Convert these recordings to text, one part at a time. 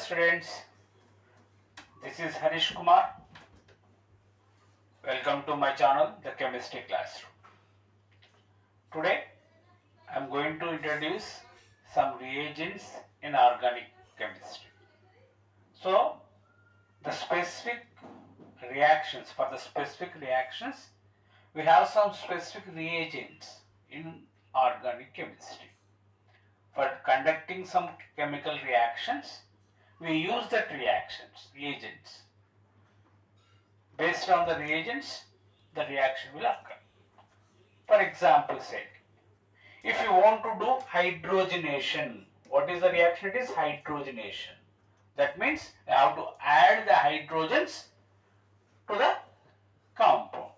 students, this is Harish Kumar. Welcome to my channel, The Chemistry Classroom. Today, I am going to introduce some reagents in organic chemistry. So, the specific reactions, for the specific reactions, we have some specific reagents in organic chemistry. For conducting some chemical reactions, we use that reagents. Based on the reagents, the reaction will occur. For example sake, if you want to do hydrogenation, what is the reaction? It is hydrogenation. That means you have to add the hydrogens to the compound.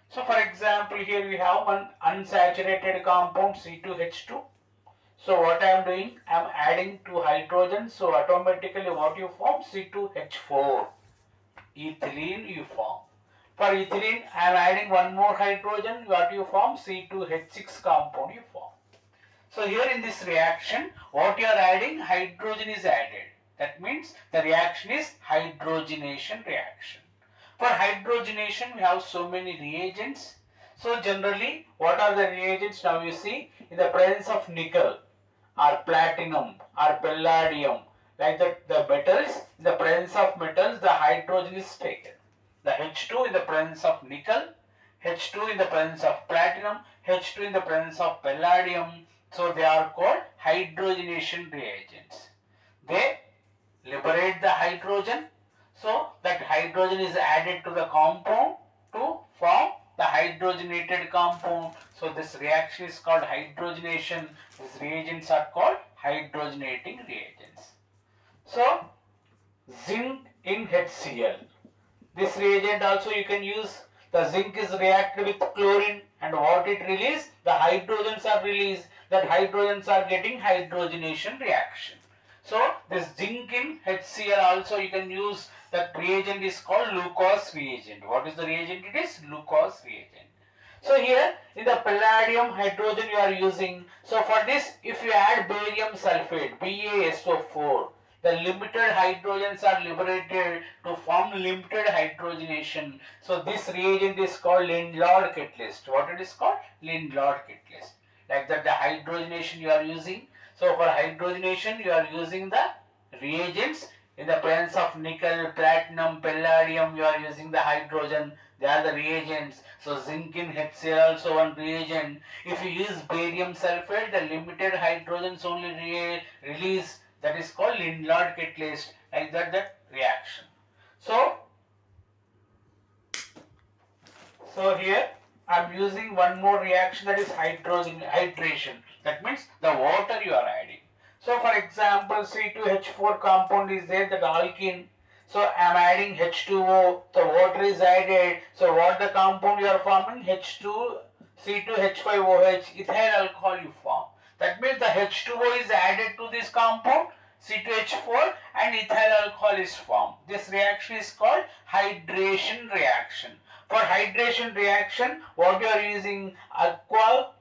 So for example, here we have one unsaturated compound C2H2. So what I am doing, I am adding 2 hydrogens. So automatically what you form? C2H4. Ethylene you form. For ethylene, I am adding one more hydrogen. What you form? C2H6 compound you form. So here in this reaction, what you are adding? Hydrogen is added. That means the reaction is hydrogenation reaction. For hydrogenation, we have so many reagents. So generally, what are the reagents? Now you see, in the presence of nickel or platinum or palladium, like that, the metals, in the presence of metals, the hydrogen is taken. The H2 in the presence of nickel, H2 in the presence of platinum, H2 in the presence of palladium. So they are called hydrogenation reagents. They liberate the hydrogen. So that hydrogen is added to the compound to form the hydrogenated compound. So this reaction is called hydrogenation. These reagents are called hydrogenating reagents. So zinc in HCl. This reagent also you can use. The zinc is reacted with chlorine, and what it releases? The hydrogens are released. That hydrogens are getting hydrogenation reaction. So this zinc in HCl also you can use. That reagent is called Lucas reagent. What is the reagent? It is Lucas reagent. So here in the palladium hydrogen you are using. So for this, if you add barium sulfate, BaSO4, the limited hydrogens are liberated to form limited hydrogenation. So this reagent is called Lindblad catalyst. What it is called? Lindblad catalyst. Like that, the hydrogenation you are using. So for hydrogenation you are using the reagents. In the presence of nickel, platinum, palladium, you are using the hydrogen. They are the reagents. So zinc in HCl also one reagent. If you use barium sulfate, the limited hydrogens only release. That is called Lindblad catalyst. Like that reaction. So here I am using one more reaction, that is hydration. That means the water you are adding. So for example, C2H4 compound is there, that alkene. So I am adding H2O, the water is added. So what the compound you are forming? C2H5OH, ethyl alcohol you form. That means the H2O is added to this compound, C2H4, and ethyl alcohol is formed. This reaction is called hydration reaction. For hydration reaction, what you are using? Aqua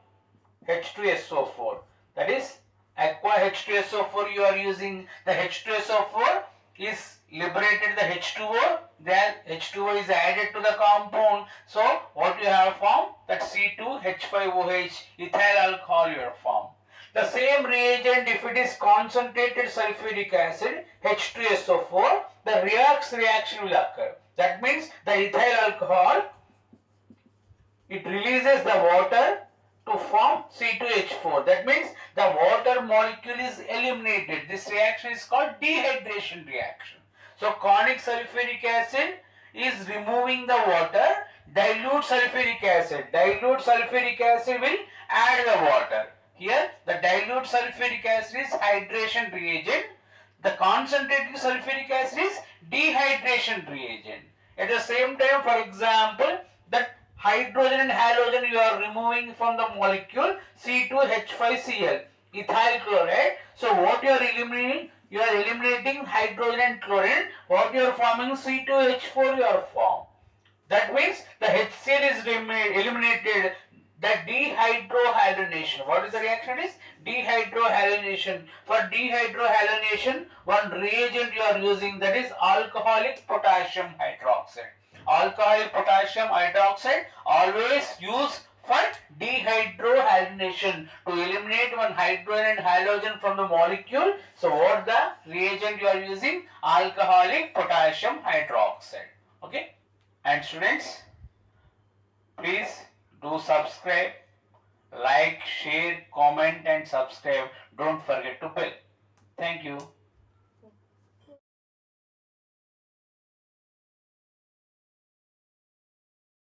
H2SO4. That is aqua H2SO4 you are using. The H2SO4 is liberated the H2O. Then H2O is added to the compound. So what you have formed? That C2H5OH, ethyl alcohol you have formed. The same reagent, if it is concentrated sulfuric acid, H2SO4, the redox reaction will occur. That means the ethyl alcohol, it releases the water to form C2H4. That means the water molecule is eliminated. This reaction is called dehydration reaction. So conic sulfuric acid is removing the water, dilute sulfuric acid. Dilute sulfuric acid will add the water. Here the dilute sulfuric acid is hydration reagent. The concentrated sulfuric acid is dehydration reagent. At the same time, for example, that hydrogen and halogen you are removing from the molecule C2H5Cl, ethyl chloride. So what you are eliminating? You are eliminating hydrogen and chlorine. What you are forming? C2H4 you are formed. That means the HCl is eliminated. the dehydrohalonation. What is the reaction? It is dehydrohalonation. For dehydrohalonation, one reagent you are using, that is alcoholic potassium hydroxide. Alcoholic potassium hydroxide always use for dehydrohalonation to eliminate one hydrogen and halogen from the molecule. So what the reagent you are using? Alcoholic potassium hydroxide. Okay. And students, please do subscribe, like, share, comment and subscribe. Don't forget to bell. Thank you.